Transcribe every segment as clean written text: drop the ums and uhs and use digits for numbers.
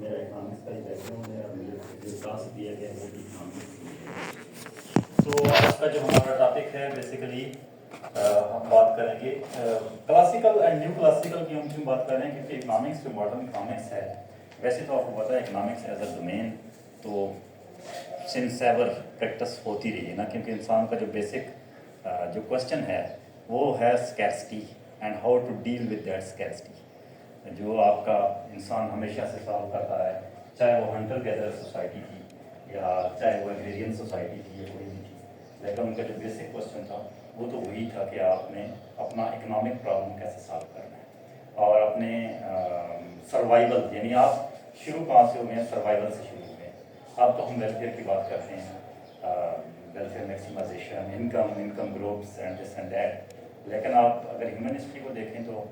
میرا اکنامکس کا ہی back ground ہے اور مجھے جو کلاس دیا گیا ہے اکنامکس. تو آج کا جو ہمارا ٹاپک ہے بیسیکلی ہم بات کریں گے کلاسیکل اینڈ نیو کلاسیکل کی. ہم کیوں بات کر رہے ہیں کیونکہ اکنامکس جو ماڈرن اکنامکس ہے ویسے تو آپ کو پتا ہے اکنامکس ایز اے ڈومین تو سنس ایور پریکٹس ہوتی رہی ہے نا, کیونکہ انسان کا جو بیسک جو کوشچن ہے وہ ہے scarcity and how to deal with that scarcity. جو آپ کا انسان ہمیشہ سے سالو کرتا ہے, چاہے وہ ہنٹر گیدر سوسائٹی تھی یا چاہے وہ ایگریرین سوسائٹی تھی یا کوئی بھی تھی, لیکن ان کا جو بیسک کوشچن تھا وہ تو وہی تھا کہ آپ نے اپنا اکنامک پرابلم کیسے سالو کرنا ہے اور اپنے سروائیول, یعنی آپ شروع کہاں سے ہوئے ہیں, سروائیول سے شروع ہوئے ہیں. اب تو ہم ویلفیئر کی بات کرتے ہیں, welfare maximisation, income groups and this and that, لیکن آپ اگر ہیومن ہسٹری کو دیکھیں تو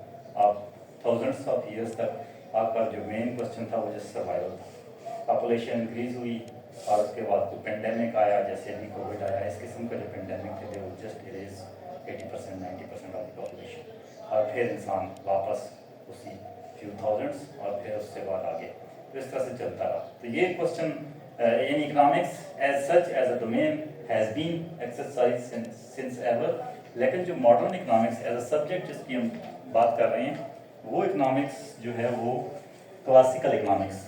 آپ تھاؤزنڈس آف ایئرس تک آپ کا جو مین کوشچن تھا وہ جسٹ سروائیول تھا. پاپولیشن انکریز ہوئی اور اس کے بعد کوئی پینڈیمک آیا, جیسے ابھی کووڈ آیا, اس قسم کا جو پینڈیمک تھے وہ just arrays 80% 90% of the population, اور پھر انسان واپس اسی فیو تھاؤزنڈس اور پھر اس سے بعد آگے, تو اس طرح سے چلتا رہا. تو یہ question in economics as such as a domain has been exercise since ever, لیکن جو modern economics as a subject جس کی ہم بات کر رہے ہیں وہ اکنامکس جو ہے وہ کلاسیکل اکنامکس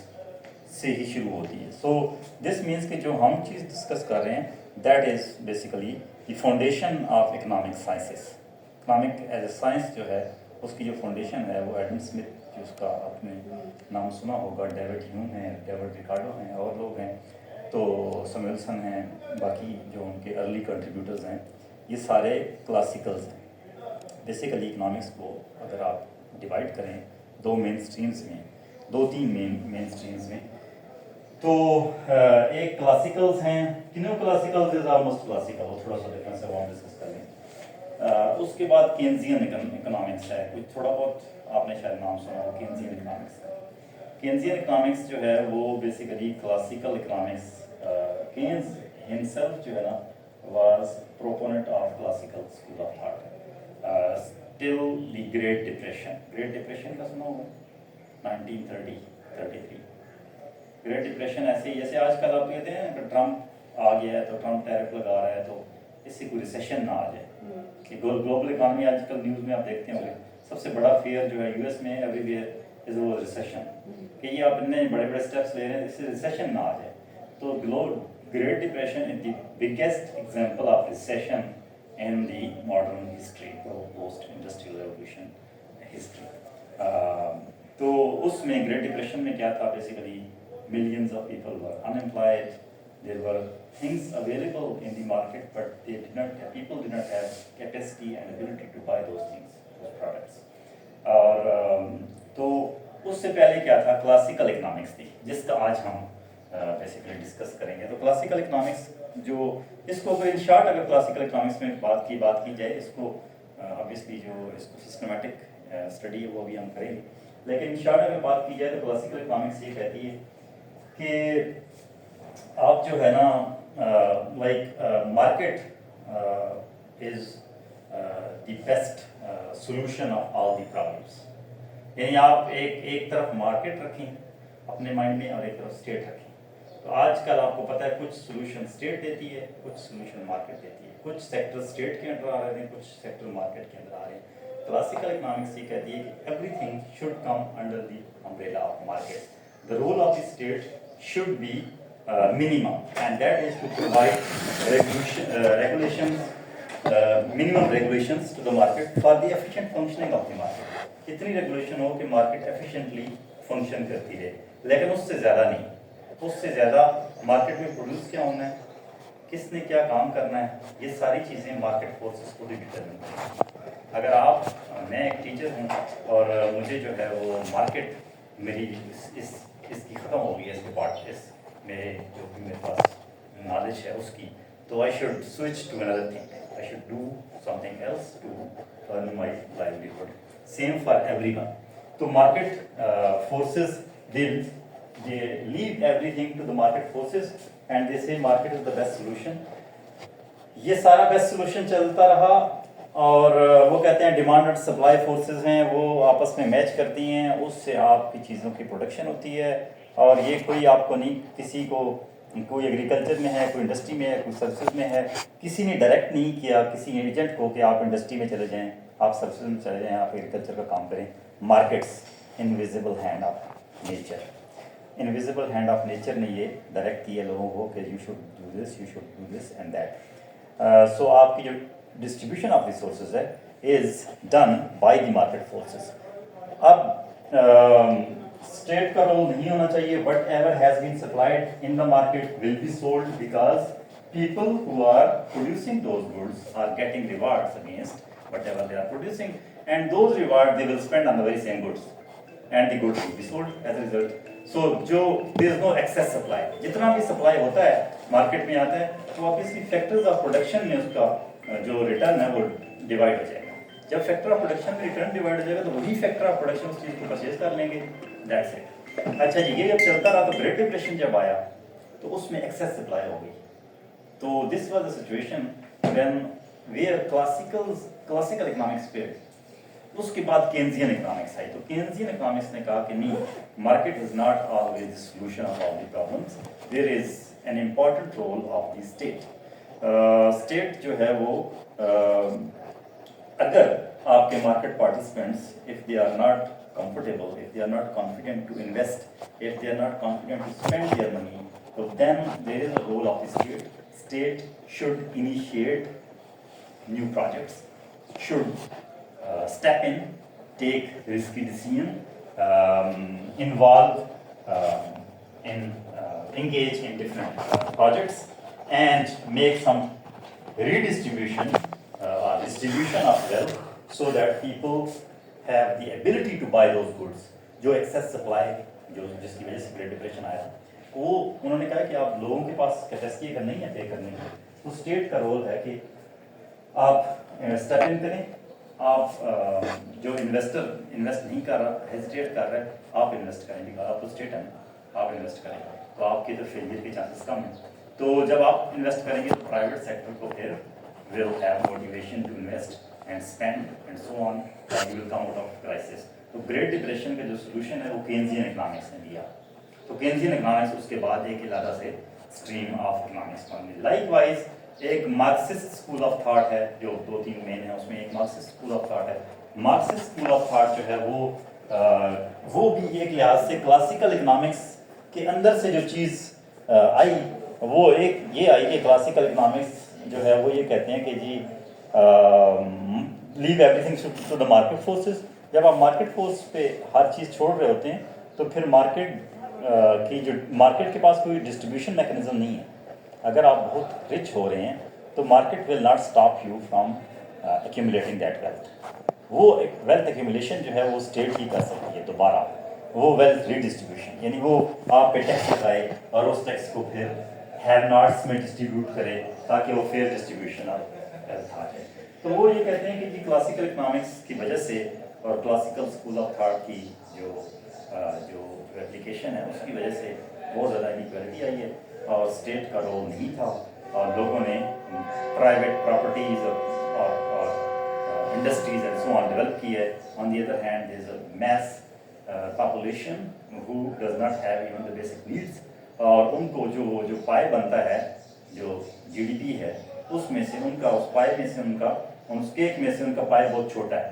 سے ہی شروع ہوتی ہے. سو دس مینس کہ جو ہم چیز ڈسکس کر رہے ہیں that is basically the foundation of economic sciences. Economic as a science جو ہے اس کی جو فاؤنڈیشن ہے وہ ایڈم اسمتھ, جو اس کا آپ نے نام سنا ہوگا, ڈیوڈ ہیوم ہیں, ڈیوڈ ریکارڈو ہیں, اور لوگ ہیں, تو سمیلسن ہیں, باقی جو ان کے ارلی کنٹریبیوٹرز ہیں, یہ سارے کلاسیکلز ہیں. بیسیکلی اکنامکس کو اگر آپ ڈیوائڈ کریں دو مین اسٹریمز میں, دو تین مین اسٹریمز میں, تو ایک کلاسیکلز ہیں, نیو کلاسیکلز از آلموسٹ کلاسیکل, وہ تھوڑا سا ڈفرینس ہے وہ ہم ڈسکس کر لیں. اس کے بعد کینزین اکنامکس ہے, کچھ تھوڑا بہت آپ نے شاید نام سنا ہو کینزین اکنامکس کا. کینزین اکنامکس جو ہے وہ basically classical economics, Keynes himself جو ہے نا was proponent of classical school of thought till the great depression. Great depression کا سنا ہوگا 1933. گریٹ ڈپریشن ایسے ہی جیسے آج کل آپ کہتے ہیں کہ ٹرمپ آ گیا ہے تو ٹرمپ ٹیرف لگا رہا ہے تو اس سے کوئی ریسیشن نہ آ جائے. کہ گلوبل اکانومی آج کل نیوز میں آپ دیکھتے ہوں گے سب سے بڑا فیئر جو ہے یو ایس میں ایوری ویئر از وہ ریسیشن, کہ یہ آپ اتنے بڑے بڑے اسٹیپس لے رہے ہیں اس سے ریسیشن نہ آ جائے. تو great depression is the biggest example of recession in the modern history, post industrial revolution history. تو اس میں گریٹ ڈپریشن میں کیا تھا, basically millions of people were unemployed, there were things available in the market but people did not have capacity and ability to buy those things, those products. اور تو اس سے پہلے کیا تھا, کلاسیکل اکنامکس تھی جس کا آج ہم بیسیکلی ڈسکس کریں گے. تو کلاسیکل اکنامکس جو اس کو ان شارٹ اگر کلاسیکل اکنامکس میں بات کی جائے, اس کو obviously جو اس کو سسٹمیٹک اسٹڈی ہے وہ بھی ہم کریں گے, لیکن ان شارٹ اگر بات کی جائے تو کلاسیکل اکنامکس یہ کہتی ہے کہ آپ جو ہے نا like market is the best solution of all the problems. یعنی آپ ایک طرف مارکیٹ رکھیں اپنے مائنڈ میں اور ایک طرف اسٹیٹ رکھیں. تو آج کل آپ کو پتہ ہے کچھ سولوشن اسٹیٹ دیتی ہے, کچھ سولوشن مارکیٹ دیتی ہے, کچھ سیکٹر اسٹیٹ کے انڈر آ رہے ہیں, کچھ سیکٹر مارکیٹ کے اندر آ رہے ہیں. کلاسیکل اکنامکس یہ کہتی ہے کہ everything should come under the umbrella of market. The role of the state should be minimum, and that is to provide minimum regulations to the market for the efficient functioning of the market. اتنی regulation ہو کہ market efficiently function کرتی رہے, لیکن اس سے زیادہ نہیں. اس سے زیادہ مارکیٹ میں پروڈیوس کیا ہونا ہے, کس نے کیا کام کرنا ہے, یہ ساری چیزیں مارکیٹ فورسز کو بھی ڈٹرمن کریں. اگر میں ایک ٹیچر ہوں اور مجھے جو ہے وہ مارکیٹ میری اس کی ختم ہو گئی ہے, اس کے پارٹ میرے جو بھی میرے پاس نالج ہے اس کی, تو I should switch to another thing, I should do something else to earn my livelihood. Same for everyone. تو market forces they leave everything to the market forces and they say market is the best solution. یہ سارا best solution چلتا رہا اور وہ کہتے ہیں demand and supply forces ہیں وہ آپس میں میچ کرتی ہیں, اس سے آپ کی چیزوں کی پروڈکشن ہوتی ہے. اور یہ کوئی آپ کو نہیں, کسی کو کوئی ایگریکلچر میں ہے, کوئی انڈسٹری میں ہے, کوئی سروسز میں ہے, کسی نے ڈائریکٹ نہیں کیا کسی ایجنٹ کو کہ آپ انڈسٹری میں چلے جائیں, آپ سروسز میں چلے جائیں, آپ ایگریکلچر کا کام کریں. Markets, invisible hand of nature, invisible hand of nature نے یہ ڈائریکٹ کیا لوگوں کو کہ you should do this, you should do this and that. So آپ کی جو ڈسٹریبیوشن آف ریسورسز ہے is done by the market forces. اب اسٹیٹ کا رول نہیں ہونا چاہیے. Whatever has been supplied in the market will be sold because people who are producing those goods are getting rewards against whatever they are producing, and those rewards they will spend on the very same goods and the goods will be sold as a result. So جو there is no excess supply, جتنا بھی supply ہوتا ہے market میں آتا ہے تو obviously factors of production میں اس کا جو ریٹرن ہے وہ ڈیوائڈ ہو جائے گا. جب فیکٹر آف پروڈکشن میں ریٹرن ڈیوائڈ ہو جائے گا تو وہی فیکٹر آف پروڈکشن اس چیز کو پرچیز کر لیں گے. That's it. اچھا جی, یہ جب چلتا رہا تو گریٹ ڈپریشن جب آیا تو اس میں ایکسیس سپلائی ہو گئی. تو this was a situation when where classical economics پہ, اس کے بعد کینزین اکنامکس آئی. تو کینزین اکنامکس نے کہا کہ نہیں, market is not always the solution of all the problems, there is an important role of the state. State جو ہے وہ اگر آپ کے market participants if they are not comfortable, if they are not confident to invest, if they are not confident to spend their money, so then there is a role of the state. State should initiate new projects, should step in, take risky decision, involve engage in different projects and make some redistribution or distribution of wealth so that people have the ability to buy those goods. جو excess supply جس کی وجہ سے great depression آیا وہ انہوں نے کہا کہ آپ لوگوں کے پاس کیپیسٹی اگر نہیں ہے پے کرنے کی تو اسٹیٹ کا رول ہے کہ آپ اسٹیپ ان کریں. آپ جو انویسٹر انویسٹ نہیں کر رہا, ہیزیٹیٹ کر رہا ہے, آپ انویسٹ کریں گے, آپ تو اسٹیٹ ہے نا, آپ انویسٹ کریں تو آپ کے تو فیلئر کے چانسز کم ہیں. تو جب آپ انویسٹ کریں گے تو پرائیویٹ سیکٹر کو پھر will have motivation to invest and spend and so on, and you will come out of crisis. تو گریٹ ڈپریشن کا جو سولوشن ہے وہ کینزین اکنامکس نے دیا. تو کینزین اکنامکس اس کے بعد ایک علیحدہ سے اسٹریم آف اکنامکس بن گئی. لائک وائز ایک مارکسسٹ اسکول آف تھاٹ ہے جو 2-3 مین ہے, اس میں ایک مارکسسٹ اسکول آف تھاٹ ہے. مارکسسٹ اسکول آف تھاٹ جو ہے وہ بھی ایک لحاظ سے کلاسیکل اکنامکس کے اندر سے جو چیز آئی وہ ایک یہ آئی کہ کلاسیکل اکنامکس جو ہے وہ یہ کہتے ہیں کہ جی leave everything to the market forces. جب آپ مارکیٹ فورس پہ ہر چیز چھوڑ رہے ہوتے ہیں تو پھر مارکیٹ کے پاس کوئی ڈسٹریبیوشن میکانزم نہیں ہے. اگر آپ بہت رچ ہو رہے ہیں تو market will not stop you from accumulating that wealth. وہ ایک ویلتھ ایکیومولیشن جو ہے وہ اسٹیٹ ہی کر سکتی ہے دوبارہ, وہ ویلتھ ریڈسٹریبیوشن, یعنی وہ آپ پہ ٹیکس لگائے اور اس ٹیکس کو پھر ہیو ناٹس میں ڈسٹریبیوٹ کرے تاکہ وہ فیئر ڈسٹریبیوشن آف ویلتھ آ جائے. تو وہ یہ کہتے ہیں کہ جی کلاسیکل اکنامکس کی وجہ سے اور کلاسیکل اسکول آف تھاٹ کی جو ایپلیکیشن ہے اس کی وجہ سے بہت زیادہ انیکویلٹی آئی ہے اور اسٹیٹ کا رول نہیں تھا اور لوگوں نے پرائیویٹ پراپرٹیز اور industries and so on develop کی ہے. On the other hand there is a mass population who does not have even the basic needs, اور ان کو جو پائے بنتا ہے جو جی ڈی پی ہے اس میں سے ان کا اس پائے میں سے ان کا اس کیک میں سے ان کا پائے بہت چھوٹا ہے,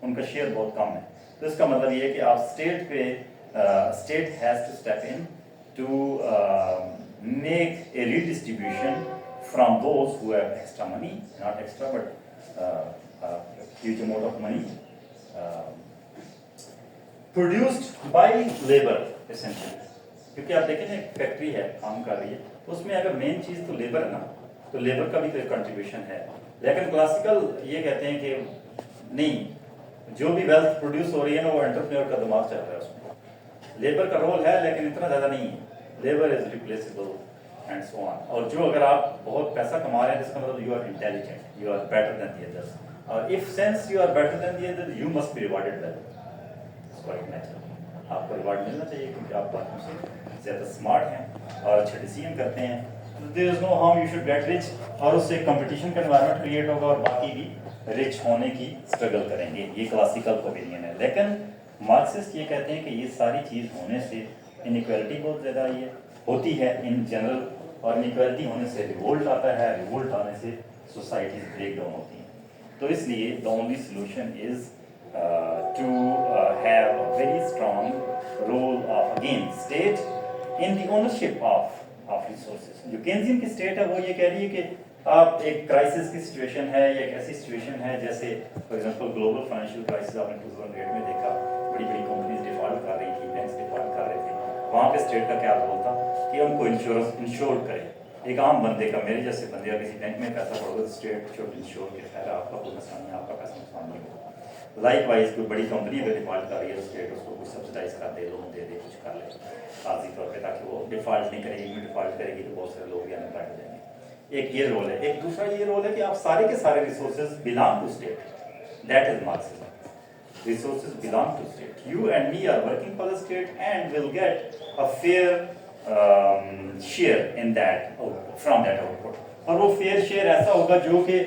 ان کا شیئر بہت کم ہے. تو اس کا مطلب یہ ہے کہ آپ اسٹیٹ پہ state has to step in to make a redistribution from those who have extra money, not extra but huge amount of money produced by labour essentially. کیونکہ آپ دیکھیں نا ایک فیکٹری ہے کام کر رہی ہے تو اس میں اگر مین چیز تو لیبر ہے نا, تو لیبر کا بھی تو ایک کنٹریبیوشن ہے. لیکن کلاسیکل یہ کہتے ہیں کہ نہیں, جو بھی ویلتھ پروڈیوس ہو رہی ہے نا وہ انٹرپرینور کا دماغ چل رہا ہے, اس میں لیبر کا رول ہے لیکن اتنا زیادہ نہیں ہے. Labour is replaceable and so on. اور جو اگر آپ بہت پیسہ کما رہے ہیں جس کا مطلب you are intelligent, you are better than the others, اور if sense you are better than the other you must be rewarded well. آپ کو ریوارڈ ملنا چاہیے کیونکہ آپ باتوں سے زیادہ اسمارٹ ہیں اور اچھے ڈیسیجن کرتے ہیں. there is no harm you should get rich, اور اس سے competition کا environment create ہوگا اور باقی بھی rich ہونے کی struggle کریں گے. یہ classical opinion ہے. لیکن مارکسسٹ یہ کہتے ہیں کہ یہ ساری چیز ہونے سے انیکویلٹی بہت زیادہ آئی ہے, ہوتی ہے ان جنرل, اور انیکویلٹی ہونے سے ریوولٹ آتا ہے, ریوولٹ آنے سے سوسائٹیز بریک ڈاؤن ہوتی ہیں. تو اس لیے the only solution is to have a very strong role of again state in the ownership of resources. جو کینزین کی اسٹیٹ ہے وہ یہ کہہ رہی ہے کہ آپ ایک کرائسس کی سچویشن ہے یا ایک ایسی سچویشن ہے جیسے for example global financial crisis آپ نے 2008 میں دیکھا, بڑی بڑی کمپنیز ڈیفالٹ کر رہی تھی, بینکس ڈیفالٹ کر رہے تھے. وہاں پہ اسٹیٹ کا کیا رول تھا کہ ہم کو انشور کرے. ایک عام بندے کا, میرے جیسے بندے کا کسی بینک میں پیسہ پڑ گا, اسٹیٹ شوڈ انشور کہ خیر آپ کا کوئی مسئلہ نہیں, آپ کا پیسہ نقصان نہیں ہوگا. لائک وائز کوئی بڑی کمپنی اگر ڈیفالٹ کر رہی ہے, اسٹیٹ اس کو کچھ سبسڈائز کر دے, لون دے دے, کچھ کر لے عارضی طور پہ, تاکہ وہ ڈیفالٹ نہیں کرے گی. ڈیفالٹ کرے گی تو بہت سارے لوگ ان امپلائڈ ہو جائیں گے. ایک یہ رول ہے. ایک دوسرا یہ رول ہے کہ آپ سارے کے سارے resources belong to state. That is Marxism. Resources belong to state. You and me are working for the state and will get a fair share in that output, from that output. اور وہ fair share ایسا ہوگا جو کہ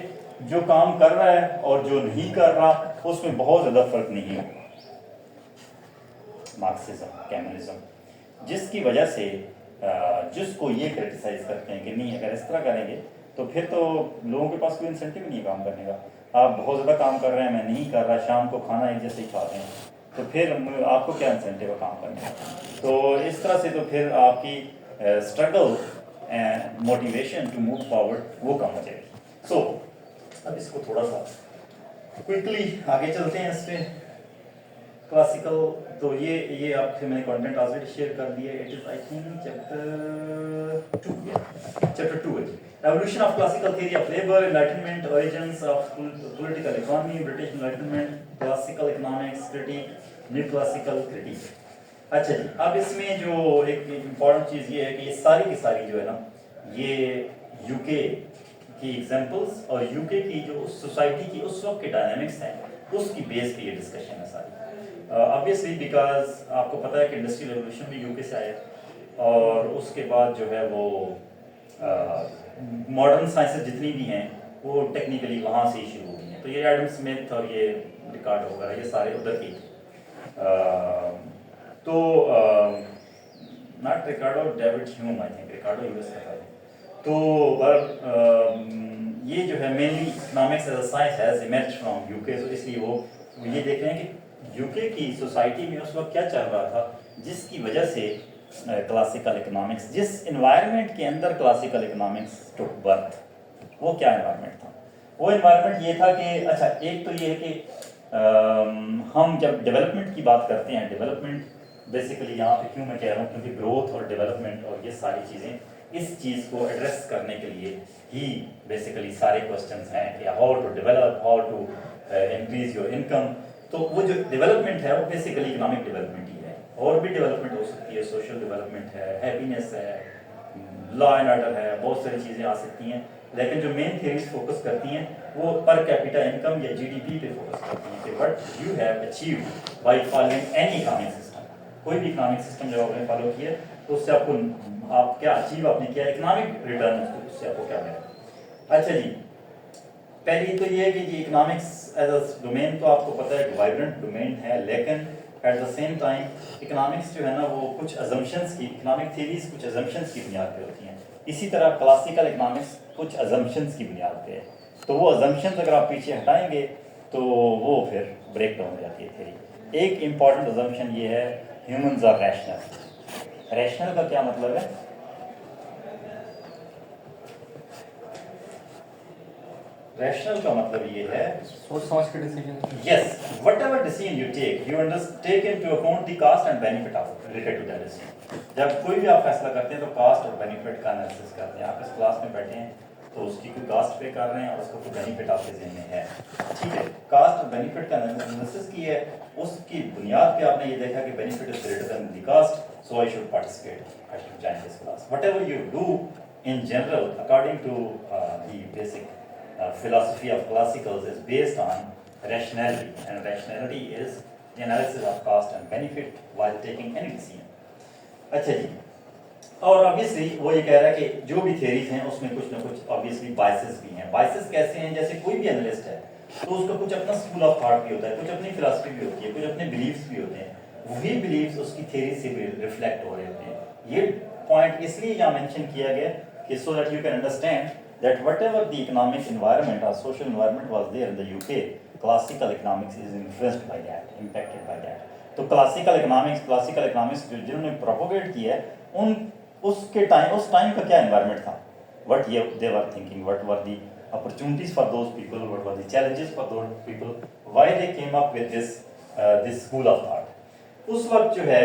جو کام کر رہا ہے اور جو نہیں کر رہا اس میں بہت زیادہ فرق نہیں ہے. مارکسزم, کیملزم, جس کی وجہ سے جس کو یہ کرٹیسائز کرتے ہیں کہ نہیں اگر اس طرح کریں گے تو پھر تو لوگوں کے پاس کوئی انسینٹیو نہیں ہے کام کرنے کا. آپ بہت زیادہ کام کر رہے ہیں, میں نہیں کر رہا, شام کو کھانا ایک جیسے ہی کھاتے ہیں, تو پھر آپ کو کیا انسینٹیو ہے کام کرنے کا. تو اس طرح سے تو پھر آپ کی struggle and motivation to move forward وہ کم ہو جائے گی. سو اب اس کو تھوڑا سا کوئکلی آگے چلتے ہیں اس پہ. کلاسیکل تو یہ آپ سے میں نے کانٹینٹ آلریڈی شیئر کر دیا. It is I think chapter 2 ہے. Evolution of classical theory of labor, enlightenment, origins of political economy, British enlightenment, classical economics critique, new classical critique. اچھا جی, اب اس میں جو ایک امپورٹنٹ چیز یہ ہے کہ یہ ساری کی ساری جو ہے نا یہ یو کے کی ایگزامپلس اور یو کے کی جو سوسائٹی کی اس وقت کے ڈائنامکس ہیں اس کی بیس پہ یہ ڈسکشن ہے ساری. obviously بیکاز آپ کو پتہ ہے کہ انڈسٹریل ریولوشن بھی یو کے سے آیا اور اس کے بعد جو ہے وہ ماڈرن سائنسز جتنی بھی ہیں وہ ٹیکنیکلی وہاں سے ہی شروع ہوئی ہیں. تو یہ ایڈم اسمتھ اور یہ ریکارڈ وغیرہ یہ سارے ادھر کی. تو not Ricardo, David Hume I think, Ricardo U S کا تھا. تو یہ جو ہے mainly economics as a science has emerge from U K. تو اس لیے وہ یہ دیکھ رہے ہیں کہ یو کے کی سوسائٹی میں اس وقت کیا چل رہا تھا جس کی وجہ سے کلاسیکل اکنامکس, جس انوائرمنٹ کے اندر کلاسیکل اکنامکس ٹوک برتھ, وہ کیا انوائرمنٹ تھا. وہ انوائرمنٹ یہ تھا کہ اچھا ایک تو یہ ہے کہ ہم جب ڈیولپمنٹ کی بات کرتے ہیں, ڈیولپمنٹ بیسیکلی یہاں پہ کیوں میں کہہ رہا ہوں کیونکہ گروتھ اور ڈیولپمنٹ اور یہ ساری چیزیں اس چیز کو ایڈریس کرنے کے لیے ہی بیسیکلی سارے کوشچنس ہیں کہ how to develop, how to increase your income. تو وہ جو ڈیولپمنٹ ہے وہ بیسیکلی اکنامک ڈیولپمنٹ ہی ہے. اور بھی ڈیولپمنٹ ہو سکتی ہے, سوشل ڈیولپمنٹ ہے, ہیپینیس ہے, لا اینڈ آرڈر ہے, بہت ساری چیزیں آ سکتی ہیں. لیکن جو مین تھیوریز فوکس کرتی ہیں وہ پر کیپیٹا انکم یا جی ڈی پی پہ فوکس کرتی ہیں کہ what you have achieved by following any economic system. کوئی بھی اکنامک سسٹم جب آپ نے فالو کیا تو اس سے آپ کو آپ کیا اچیو آپ نے کیا, اکنامک ریٹرن اس سے آپ کو کیا ملا. اچھا جی, پہلی تو یہ ہے کہ جی اکنامکس ایز اے ڈومین تو آپ کو پتہ ہے کہ وائبرنٹ ڈومین ہے, لیکن at the same time economics جو ہے نا وہ کچھ ازمپشنس کی, اکنامک تھیوریز کچھ ازمپشنس کی بنیاد پہ ہوتی ہیں. اسی طرح کلاسیکل اکنامکس کچھ ازمپشنس کی بنیاد پہ ہے. تو وہ ازمپشنس اگر آپ پیچھے ہٹائیں گے تو وہ پھر بریک ڈاؤن ہو جاتی ہے تھیوری. ایک امپورٹنٹ ازمپشن یہ ہے ہیومنز آر ریشنل. ریشنل کا کیا مطلب ہے؟ ریشنل کا مطلب یہ ہے سوچ سمجھ کے decision. Yes, whatever decision you take you take into account the cost and benefit of related to that decision. جب کوئی بھی آپ فیصلہ کرتے ہیں تو کاسٹ اور بینیفٹ کا انالیسس کرتے ہیں. آپ اس کلاس میں بیٹھے ہیں تو اس کی کوئی کاسٹ پے کر رہے ہیں اور اس کا کوئی بینیفٹ آپ کے ذہن میں ہے, ٹھیک ہے. کاسٹ اور بینیفٹ کا انالیسس کی ہے, اس کی بنیاد پہ آپ نے یہ دیکھا کہ benefit is greater than the cost, so I should participate, I should join this class. What ever you do in general according to the basic philosophy of classicals is based on rationality, and rationality is the analysis of cost and benefit while taking any decision. اچھا جی, اور obviously وہ یہ کہہ رہا ہے کہ جو بھی تھیریز ہیں اس میں کچھ نہ کچھ obviously biases بھی ہیں. biases کیسے ہیں؟ جیسے کوئی بھی انالسٹ ہے تو اس کا کچھ اپنا اسکول آف تھاٹ بھی ہوتا ہے, کچھ اپنی فلاسفی بھی ہوتی ہے, کچھ اپنے بلیفس بھی ہوتے ہیں, وہی بلیفس اس کی تھیری سے بھی ریفلیکٹ ہو رہے ہوتے ہیں. یہ پوائنٹ اس لیے یہاں مینشن کیا گیا کہ so that you can understand that whatever the economic environment اور social environment was there in the U K, classical economics is influenced by that, impacted by that. تو کلاسیکل اکنامکس جنہوں نے propagate کیا ہے ان اس time کا کیا environment تھا, what they were thinking, what were the opportunities for those people, what were the challenges for those people, why they came up with this school of thought. اس وقت جو ہے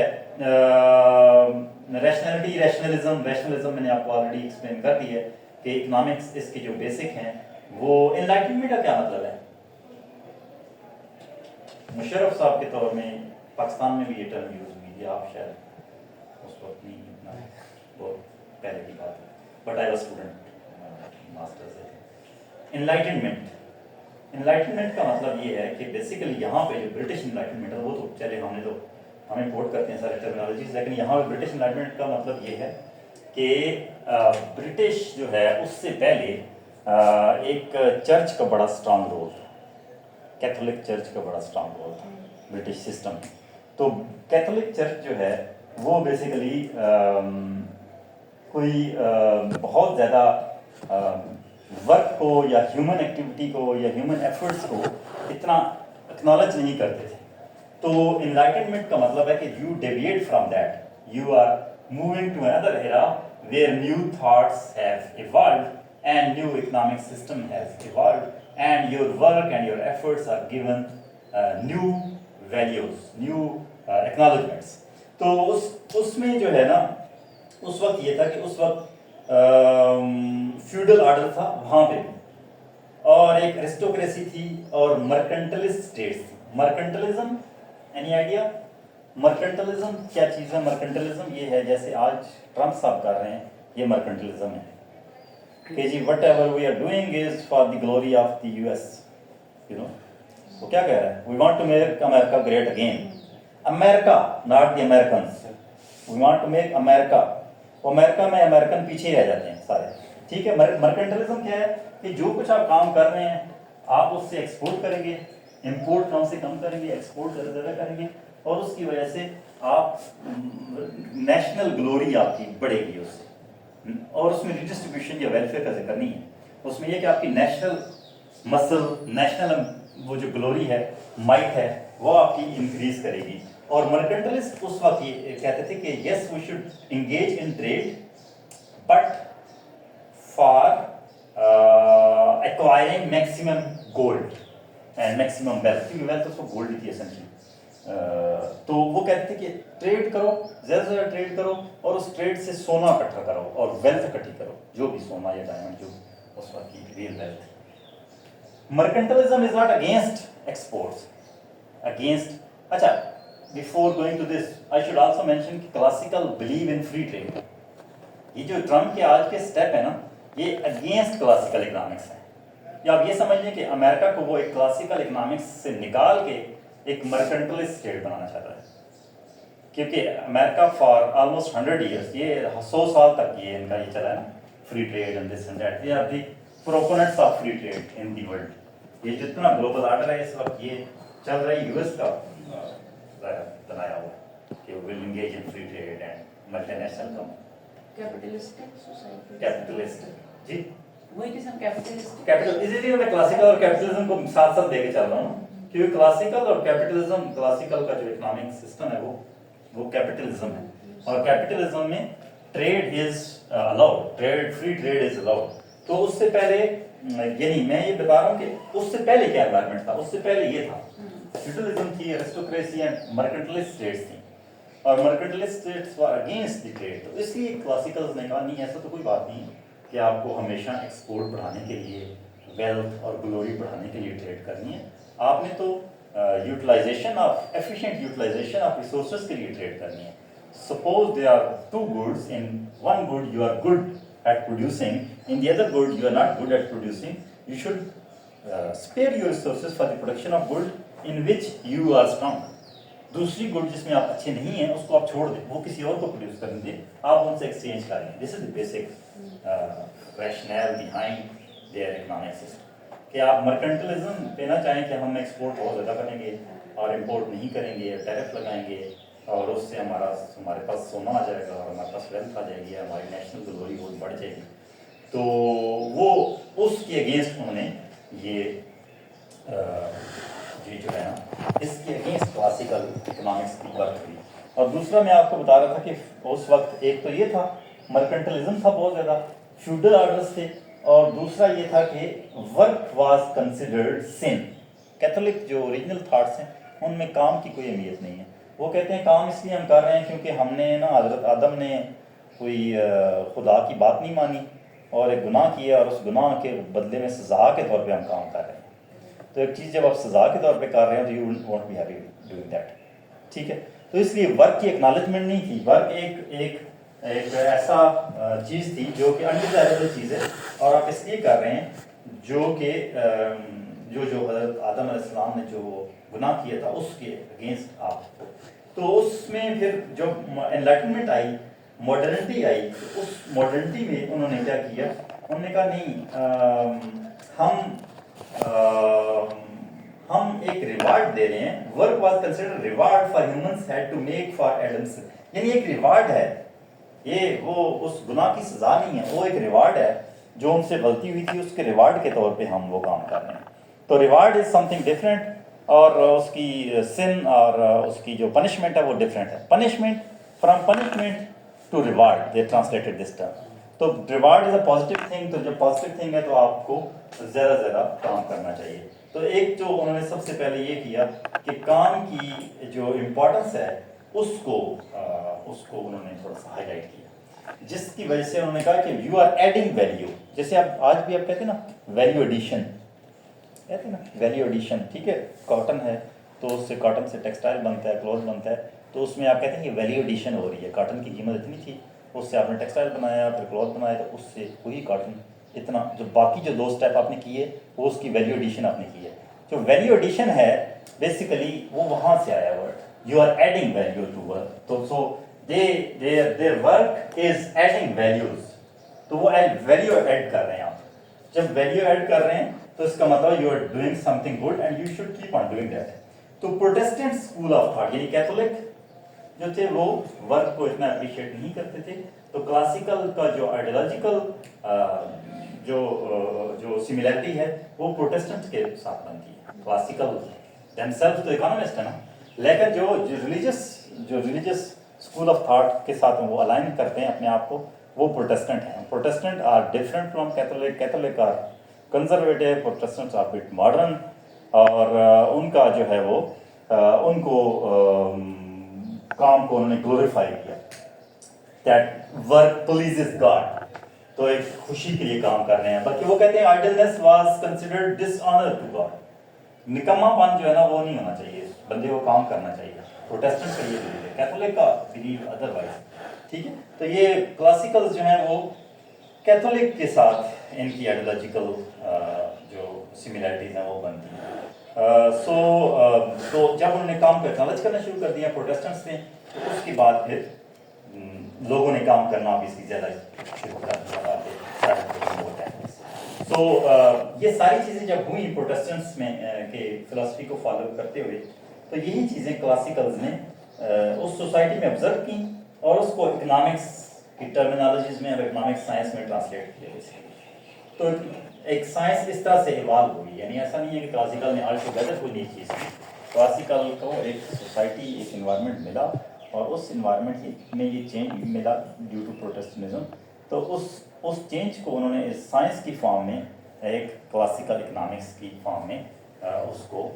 ریشنلزم میں نے آپ کو آلریڈی ایکسپلین کر دی ہے کہ اکنامکس اس کے جو بیسک ہیں وہ انلائٹنمنٹ کا کیا مطلب ہے. مشرف صاحب کے طور میں پاکستان میں بھی یہ ٹرم یوز ہوئی تھی, آپ شاید اس وقت نہیں, اتنا بہت پہلے کی بات ہے, but I was student master سے. انلائٹنمنٹ کا مطلب یہ ہے کہ بیسیکلی یہاں پہ جو برٹش انلائٹنمنٹ ہے وہ تو چلے ہمیں کوٹ کرتے ہیں سارے ٹرمینالوجیز, لیکن یہاں پہ برٹش انلائٹنمنٹ کا مطلب یہ ہے کہ برٹش جو ہے اس سے پہلے ایک چرچ کا بڑا اسٹرانگ رول تھا, کیتھولک چرچ کا بڑا اسٹرانگ رول تھا برٹش سسٹم میں. تو کیتھولک چرچ جو ہے وہ بیسیکلی کوئی بہت زیادہ ورک کو یا ہیومن ایکٹیویٹی کو یا ہیومن ایفرٹس کو اتنا اکنالج نہیں کرتے تھے. تو انلائٹنمنٹ کا مطلب ہے کہ you deviate from that, you are moving to another era where new thoughts have evolved and new economic system has evolved and your work and your efforts are given new values, new acknowledgements. تو اس میں جو ہے نا اس وقت یہ تھا کہ اس وقت فیوڈل آرڈر تھا وہاں پہ, اور ایک ایرسٹوکریسی تھی اور مرکنٹلسٹ اسٹیٹس تھی. مرکنٹلزم, اینی آئیڈیا مرکنٹلزم کیا چیز ہے؟ مرکنٹلزم یہ ہے جیسے آج ٹرمپ صاحب کر رہے ہیں, یہ مرکنٹلزم ہے کہ جی whatever we are doing is for the glory of the U S. You know وہ کیا کہہ رہے ہیں, we want to make America great again. America not the Americans, we want to make America. امریکہ میں American پیچھے ہی رہ جاتے ہیں سارے, ٹھیک ہے. مرکنٹلزم کیا ہے کہ جو کچھ آپ کام کر رہے ہیں آپ اس سے ایکسپورٹ کریں گے, امپورٹ کم سے کم کریں گے, ایکسپورٹ زیادہ زیادہ کریں گے, اور اس کی وجہ سے آپ نیشنل گلوری آپ کی بڑھے گی اس سے. اور اس میں ریڈسٹریبیوشن یا ویلفیئر کا ذکر نہیں ہے, اس میں یہ کہ آپ کی نیشنل مسل, نیشنل وہ جو گلوری ہے, مائٹ ہے, وہ آپ کی انکریز کرے گی. اور مرکنٹلسٹ اس وقت یہ کہتے تھے کہ yes we should engage in trade but for acquiring maximum gold and maximum wealth, کیونکہ ویلتھ اس کو گولڈ ہی تھی اسینشلی. تو وہ کہتے تھے کہ ٹریڈ کرو, زیادہ سے زیادہ ٹریڈ کرو, اور اس ٹریڈ سے سونا اکٹھا کرو اور ویلتھ اکٹھی کرو, جو بھی سونا یا ڈائمنڈ جو اس وقت کی real wealth. Mercantilism is not against exports, against. اچھا, before going to this I should also mention کہ classical believe in free trade. یہ جو ٹرمپ کے آج کے سٹیپ ہے نا, یہ اگینسٹ کلاسیکل اکنامکس ہے. یا آپ یہ سمجھ لیں کہ امریکہ کو وہ ایک کلاسیکل اکنامکس سے نکال کے ایک مرکنٹلسٹ اسٹیٹ بنانا چاہتا ہے, کیونکہ امریکہ فار آلموسٹ 100 ایئرس, یہ 100 سال تک یہ ان کا یہ چلا ہے نا, free trade and this and that. They are the proponents of free trade in the world. یہ جتنا گلوبل آرڈر ہے اس وقت یہ چل رہا ہے یو ایس کا بنایا ہوا کہ will engage in free trade and multinational capitalistic society. Capitalist, جی وہی قسم کیپٹلسٹ. کیپٹل اسی لیے میں کلاسیکل اور کیپٹلزم کو ساتھ ساتھ لے کے چل رہا ہوں, کیونکہ کلاسیکل اور کیپٹلزم, کلاسیکل کا جو اکنامک سسٹم ہے وہ کیپٹلزم ہے, اور کیپٹلزم میں trade is allowed, trade free trade is allowed. تو اس سے پہلے یعنی میں یہ بتا رہا ہوں کہ اس سے پہلے کیا انوائرمنٹ تھا, اس سے پہلے یہ تھا فیوڈلزم تھی, ایرسٹوکریسی اینڈ مرکنٹلسٹ اسٹیٹس تھیں, اور mercantilist states were against the trade. تو اس لیے کلاسیکلز نے کہا نہیں, ایسا تو کوئی بات نہیں کہ آپ کو ہمیشہ ایکسپورٹ بڑھانے کے لیے, ویلتھ اور گلوری بڑھانے کے لیے ٹریڈ کرنی ہے. آپ نے تو utilisation of, efficient utilisation of resources کے لیے ٹریڈ کرنی ہے. Suppose they are two goods, in one good you are good at producing, in the other good you are not good at producing, you should spare your resources for the production of good in which you are strong. دوسری good جس میں آپ اچھے نہیں ہیں اس کو آپ چھوڑ دیں, وہ کسی اور کو پروڈیوس کرنے دیں, آپ ان سے ایکسچینج کریں. This is the basic rationale behind their economic system, کہ آپ مرکنٹلزم پہ نہ چاہیں کہ ہم ایکسپورٹ بہت زیادہ کریں گے اور امپورٹ نہیں کریں گے, ٹیرف لگائیں گے اور اس سے ہمارے پاس سونا آ جائے گا اور ہمارے پاس ویلتھ آ جائے گی, ہماری نیشنل گلوری بہت بڑھ جائے گی. تو وہ اس کے اگینسٹ انہوں نے یہ جو ہے نا اس کے اگینسٹ کلاسیکل اکنامکس کی ورک ہوئی. اور دوسرا میں آپ کو بتا رہا تھا کہ اس وقت ایک تو یہ تھا مرکنٹلزم تھا بہت زیادہ, فیوڈل آرڈرس تھے, اور دوسرا یہ تھا کہ work was considered sin. Catholic جو اوریجنل تھاٹس ہیں ان میں کام کی کوئی اہمیت نہیں ہے. وہ کہتے ہیں کام اس لیے ہم کر رہے ہیں کیونکہ ہم نے نا حضرت آدم نے کوئی خدا کی بات نہیں مانی اور ایک گناہ کیا, اور اس گناہ کے بدلے میں سزا کے طور پہ ہم کام کر رہے ہیں. تو ایک چیز جب آپ سزا کے طور پہ کر رہے ہیں تو you won't be happy doing that. ٹھیک ہے, تو اس لیے ورک کی ایکنالجمنٹ نہیں تھی. ورک ایک ایسا چیز تھی جو کہ انڈیزائربل چیز ہے, اور آپ اس لیے کر رہے ہیں جو کہ جو حضرت آدم علیہ السلام نے جو گناہ کیا تھا اس کے اگینسٹ آپ. تو اس میں پھر جب انلائٹنمنٹ آئی, ماڈرنٹی آئی, تو اس ماڈرنٹی میں انہوں نے کیا کیا, انہوں نے کہا نہیں ہم ایک ریوارڈ دے رہے ہیں. Work was considered reward for humans had to make for Adam's, یعنی ایک ریوارڈ ہے یہ, وہ اس گناہ کی سزا نہیں ہے, وہ ایک ریوارڈ ہے جو ان سے غلطی ہوئی تھی اس کے ریوارڈ کے طور پہ ہم وہ کام کر رہے ہیں. تو ریوارڈ از سم تھنگ ڈفرینٹ, اور اس کی سن اور اس کی جو پنشمنٹ ہے وہ ڈفرینٹ ہے. Punishment from punishment to reward they translated this term. تو reward is a positive thing, تو جب پازیٹیو تھنگ ہے تو آپ کو زیادہ زیادہ کام کرنا چاہیے. تو ایک جو انہوں نے سب سے پہلے یہ کیا کہ کام کی جو امپورٹنس ہے اس کو انہوں نے تھوڑا سا ہائی لائٹ کیا, جس کی وجہ سے انہوں نے کہا کہ یو آر ایڈنگ ویلیو. جیسے آپ آج بھی آپ کہتے ہیں نا ویلیو ایڈیشن, کہتے ہیں نا ویلیو ایڈیشن. ٹھیک ہے, کاٹن ہے تو اس سے کاٹن سے ٹیکسٹائل بنتا ہے, کلوتھ بنتا ہے, تو اس میں آپ کہتے ہیں کہ ویلیو ایڈیشن ہو رہی ہے. کاٹن کی قیمت اتنی تھی, اس سے آپ نے ٹیکسٹائل بنایا, پھر کلوتھ بنایا, تو اس سے وہی کاٹن اتنا, جو باقی جو 2 اسٹیپ آپ نے کیے وہ اس کی ویلیو ایڈیشن آپ نے کی ہے. جو ویلیو ایڈیشن ہے بیسیکلی وہ وہاں سے آیا word, you are adding value to work. تو so their work is adding values. تو وہ ویلیو ایڈ کر رہے ہیں آپ. جب ویلیو ایڈ کر رہے ہیں تو اس کا مطلب you are doing something good and you should keep on doing that. تو پروٹیسٹنٹ اسکول آف تھاٹ یعنی کیتھولک جو تھے وہ ورک کو اتنا اپریشیٹ نہیں کرتے تھے. تو کلاسیکل کا جو آئیڈیالوجیکل جو سملیرٹی ہے وہ پروٹیسٹنٹ کے ساتھ بنتی ہے. کلاسیکل دیم سیلف تو اکانومسٹ ہے نا, لیکن جو ریلیجس اسکول آف تھاٹ کے ساتھ وہ الائن کرتے ہیں اپنے آپ کو, وہ پروٹیسٹنٹ ہیں. Protestant are different from Catholic. Catholic are conservative, Protestants are but modern, اور ان کا جو ہے وہ ان کو کام کو انہوں نے گلوریفائی کیا, دیٹ ورک پلیزز گاڈ. تو ایک خوشی کے لیے کام کر رہے ہیں. بلکہ وہ کہتے ہیں idleness was considered dishonour to God. نکما پن جو ہے نا وہ نہیں ہونا چاہیے, بندے کو کام کرنا چاہیے. پروٹیسٹنٹ کا یہ بلیو ہے, کیتھولک کا بلیو ادروائز. ٹھیک ہے, تو یہ کلاسیکل جو ہیں وہ کیتھولک کے ساتھ ان کی آئیڈیالوجیکل جو سملیرٹیز ہیں وہ بنتی ہیں. تو جب انہوں نے کام کو ایکنالج کرنا شروع کر دیا پروٹیسٹنٹس نے, تو اس کے بعد پھر لوگوں نے کام کرنا بھی اس کی زیادہ شروع کر دیا. تو یہ ساری چیزیں جب ہوئیں پروٹیسٹنٹس میں کہ فلسفی کو فالو کرتے ہوئے, تو یہی چیزیں کلاسیکلز نے اس سوسائٹی میں آبزرو کی اور اس کو اکنامکس کی ٹرمینالوجیز میں اور اکنامکس سائنس میں ٹرانسلیٹ کیا. تو ایک سائنس اس طرح سے ایوالو ہوئی. یعنی ایسا نہیں ہے کہ کلاسیکل نے آل ٹوگیدر کوئی نئی چیز کی. کلاسیکل کو ایک سوسائٹی, ایک انوائرمنٹ ملا, اور اس انوائرمنٹ میں یہ چینج ملا ڈیو ٹو پروٹیسٹنزم. تو اس چینج کو انہوں نے سائنس کی فارم میں, ایک کلاسیکل اکنامکس کی فارم میں اس کو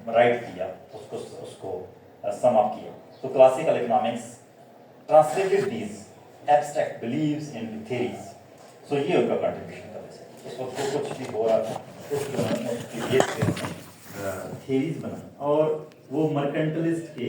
رائٹ کیا, اس کو سم اپ کیا. تو classical economics translated these abstract beliefs into theories. So یہ ان کا کنٹریبیوشن تھا. ویسے اس وقت کو کچھ بھی ہو رہا تھا اس تھیریز بنا, اور وہ مرکنٹلسٹ کے